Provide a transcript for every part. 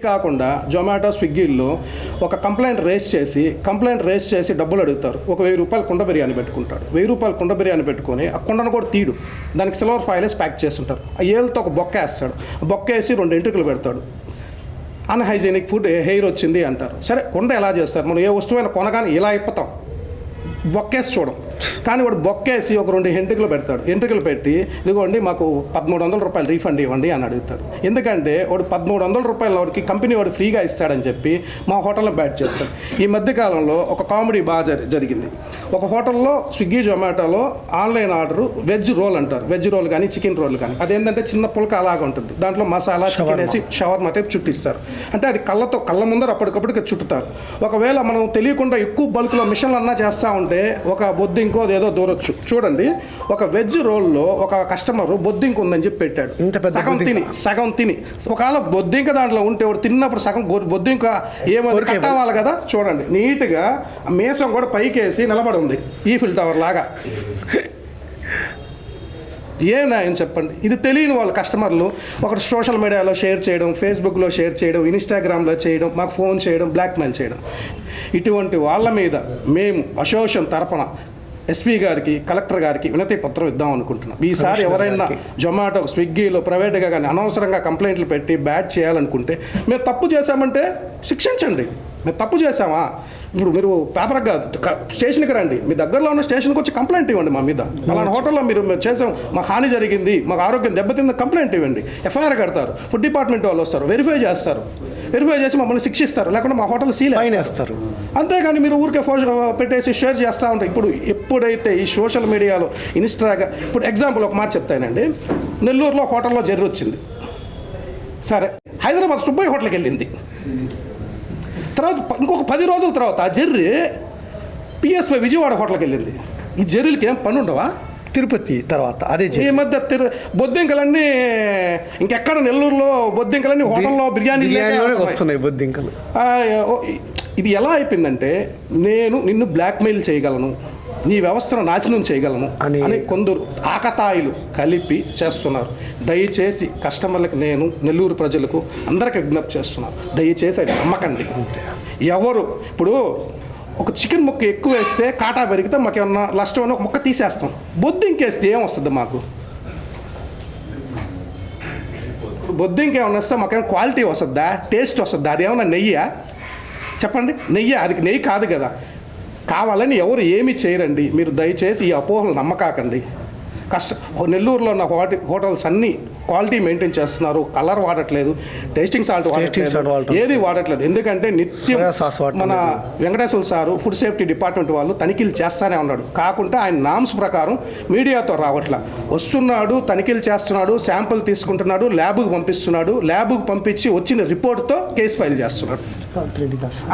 కాకుండా జొమాటో స్విగ్గీల్లో ఒక complaint raise చేసి డబ్బులు అడుగుతారు. ఒక 1000 రూపాయలు కుండ బిర్యానీ పెట్టుకుంటాడు. 1000 రూపాయలు కుండ బిర్యానీ పెట్టుకొని ఆ కుండను కూడా తీడు, దానికి సిల్వర్ ఫాయిల్ వేసి ప్యాక్ చేస్తుంటారు. ఆ ఏళ్ళతో ఒక బొక్క వేస్తాడు, బొక్క వేసి 2 ఎంట్రుకలు పెడతాడు. అన్హైజీనిక్ ఫుడ్, హెయిర్ వచ్చింది అంటారు. సరే, కుండ ఎలా చేస్తారు? మనం ఏ వస్తువైనా కొనగానే ఇలా ఇప్పుతాం, బొక్కేసి చూడం. కానీ వాడు బొక్కేసి ఒక 2 ఎంట్రుకలు పెడతాడు. ఎంట్రుకలు పెట్టి ఇదిగోండి మాకు 1300 రూపాయలు రీఫండ్ ఇవ్వండి అని అడుగుతాడు. ఎందుకంటే వాడు 1300 రూపాయల వాడికి కంపెనీ వాడు ఫ్రీగా ఇస్తాడని చెప్పి మా హోటల్లో బ్యాట్ చేస్తాడు. ఈ మధ్యకాలంలో ఒక కామెడీ బాగా జరిగింది. ఒక హోటల్లో స్విగ్గీ జొమాటోలో ఆన్లైన్ ఆర్డర్ వెజ్ రోల్ అంటారు. వెజ్ రోల్ కానీ చికెన్ రోల్ కానీ అదేంటంటే చిన్న పుల్క అలాగా ఉంటుంది. దాంట్లో మసాలా చికెన్ వేసి షవర్మా టైప్ చుట్టిస్తారు. అంటే అది కళ్ళ ముందర అప్పటికప్పుడు చుట్టుతారు. ఒకవేళ మనం తెలియకుండా ఎక్కువ బల్క్లో మిషన్లు అన్నా చేస్తూ ఉంటే ఒక బొద్దింకో ఏదో దూరొచ్చు. చూడండి, ఒక వెజ్ రోల్లో ఒక కస్టమర్ బొద్దింక ఉందని చెప్పి పెట్టాడు. సగం తిని ఒకవేళ బొద్దింక దాంట్లో ఉంటే వాడు తిన్నప్పుడు సగం బొద్దింక ఏమైనా కట్టావాలి కదా. చూడండి, నీట్గా మీసం కూడా పైకేసి నిలబడి ఉంది, ఈఫిల్ టవర్ లాగా. ఏ న్యాయం చెప్పండి? ఇది తెలియని వాళ్ళు కస్టమర్లు ఒకటి సోషల్ మీడియాలో షేర్ చేయడం, ఫేస్బుక్లో షేర్ చేయడం, ఇన్స్టాగ్రామ్లో చేయడం, మాకు ఫోన్ చేయడం, బ్లాక్మెయిల్ చేయడం. ఇటువంటి వాళ్ళ మీద మేము అసోసియేషన్ తరపున ఎస్పీ గారికి, కలెక్టర్ గారికి వినతి పత్రం ఇద్దాం అనుకుంటున్నాం. ఈసారి ఎవరైనా జొమాటో, స్విగ్గీలో ప్రైవేట్గా కానీ అనవసరంగా కంప్లైంట్లు పెట్టి బ్యాడ్ చేయాలనుకుంటే, మేము తప్పు చేశామంటే శిక్షించండి. మేము తప్పు చేశామా? ఇప్పుడు మీరు పేపర్కి కాదు, స్టేషన్కి రండి, మీ దగ్గరలో ఉన్న స్టేషన్కి వచ్చి కంప్లైంట్ ఇవ్వండి. మా మీద అలాంటి హోటల్లో మీరు చేసాం, మాకు హాని జరిగింది, మాకు ఆరోగ్యం దెబ్బతింది, కంప్లైంట్ ఇవ్వండి. ఎఫ్ఐఆర్ కడతారు, ఫుడ్ డిపార్ట్మెంట్ వాళ్ళు వస్తారు, వెరిఫై చేస్తారు, వెరిఫై చేసి మమ్మల్ని శిక్షిస్తారు, లేకుంటే మా హోటల్ సీల్ చేస్తారు. అంతేగాని మీరు ఊరికే పెట్టేసి షేర్ చేస్తూ ఉంటారు. ఇప్పుడు ఎప్పుడైతే ఈ సోషల్ మీడియాలో ఇన్స్టాగా, ఇప్పుడు ఎగ్జాంపుల్ ఒక మాట చెప్తానండి. నెల్లూరులో హోటల్లో జర్రి వచ్చింది. సరే, హైదరాబాద్ సుబ్బయ్య హోటల్కి వెళ్ళింది. తర్వాత ఇంకొక 10 రోజుల తర్వాత ఆ జర్రి పిఎస్వై విజయవాడ హోటల్కి వెళ్ళింది. ఈ జర్రీలకి ఏం పని ఉండవా? తిరుపతి తర్వాత అదే ఈ మధ్య బొద్దింకలన్నీ ఇంకెక్కడ నెల్లూరులో బొద్దింకలన్నీ హోటల్లో బిర్యానీలోనే వస్తున్నాయి బొద్దింకలు. ఇది ఎలా అయిపోయిందంటే, నేను నిన్ను బ్లాక్మెయిల్ చేయగలను, నీ వ్యవస్థను నాశనం చేయగలను అని కొందరు ఆకతాయిలు కలిపి చేస్తున్నారు. దయచేసి కస్టమర్లకు, నేను నెల్లూరు ప్రజలకు అందరికీ విజ్ఞప్తి చేస్తున్నాను, దయచేసి అది నమ్మకండి. ఎవరు ఇప్పుడు ఒక చికెన్ ముక్క ఎక్కువ వేస్తే కాటా పెరిగితే మాకు ఏమన్నా నష్టం అని ఒక ముక్క తీసేస్తాం. బొద్దింకేస్తే ఏమొస్తుంది మాకు? బొద్దింకేమన్నా వస్తే మాకేమైనా క్వాలిటీ వస్తుందా, టేస్ట్ వస్తుందా? అది ఏమన్నా నెయ్యా? చెప్పండి, నెయ్యి? అది నెయ్యి కాదు కదా. కావాలని ఎవరు ఏమి చేయరండి. మీరు దయచేసి ఈ అపోహలు నమ్మకాకండి. నెల్లూరులో ఉన్న హోటల్స్ అన్నీ క్వాలిటీ మెయింటైన్ చేస్తున్నారు, కలర్ వాడట్లేదు, టేస్టింగ్ సాల్ట్ వాడట్లేదు, ఏది వాడట్లేదు. ఎందుకంటే నిత్యం మన Venkateswara sir food safety department వాళ్ళు తనిఖీలు చేస్తానే ఉన్నాడు. కాకుండా ఆయన నామ్స్ ప్రకారం మీడియాతో రావట్లా, వస్తున్నాడు, తనిఖీలు చేస్తున్నాడు, శాంపుల్ తీసుకుంటున్నాడు, ల్యాబ్కు పంపిస్తున్నాడు, ల్యాబ్కు పంపించి వచ్చిన రిపోర్ట్తో కేసు ఫైల్ చేస్తున్నాడు.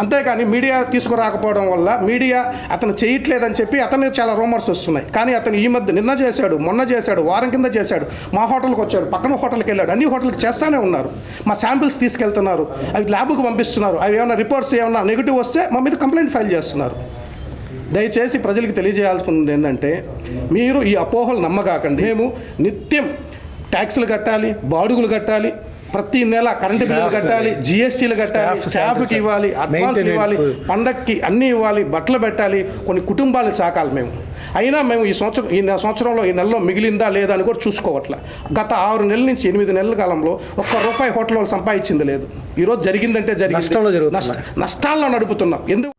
అంతేకాని మీడియా తీసుకురాకపోవడం వల్ల మీడియా అతను చేయట్లేదని చెప్పి అతను చాలా రూమర్స్ వస్తున్నాయి. కానీ అతను ఈ మధ్య నిన్న చేశాడు, మొన్న చేశాడు, వారం కింద చేశాడు, మా హోటల్కి వచ్చాడు, పక్కన హోటల్కి వెళ్ళాడు, అన్ని హోటల్కి చేస్తానే ఉన్నారు. మా శాంపిల్స్ తీసుకెళ్తున్నారు, అవి ల్యాబ్కు పంపిస్తున్నారు. అవి ఏమైనా రిపోర్ట్స్ ఏమైనా నెగిటివ్ వస్తే మా మీద కంప్లైంట్ ఫైల్ చేస్తున్నారు. దయచేసి ప్రజలకు తెలియజేయాల్సింది ఏంటంటే, మీరు ఈ అపోహలు నమ్మకాకండి. మేము నిత్యం ట్యాక్సులు కట్టాలి, బాడుగులు కట్టాలి, ప్రతి నెల కరెంటు బిల్లులు కట్టాలి, జిఎస్టీలు కట్టాలి, స్టాఫ్కి ఇవ్వాలి, అడ్వాన్స్ ఇవ్వాలి, పండక్కి అన్నీ ఇవ్వాలి, బట్టలు పెట్టాలి, కొన్ని కుటుంబాలు సాకాలి మేము. అయినా మేము ఈ సంవత్సరంలో ఈ నెలలో మిగిలిందా లేదా అని కూడా చూసుకోవట్లే. గత 6 నెలల నుంచి 8 నెలల కాలంలో ₹1 హోటల్లో సంపాదించింది లేదు. ఈరోజు జరిగిందంటే జరిగింది, నష్టాల్లో నడుపుతున్నాం. ఎందుకు?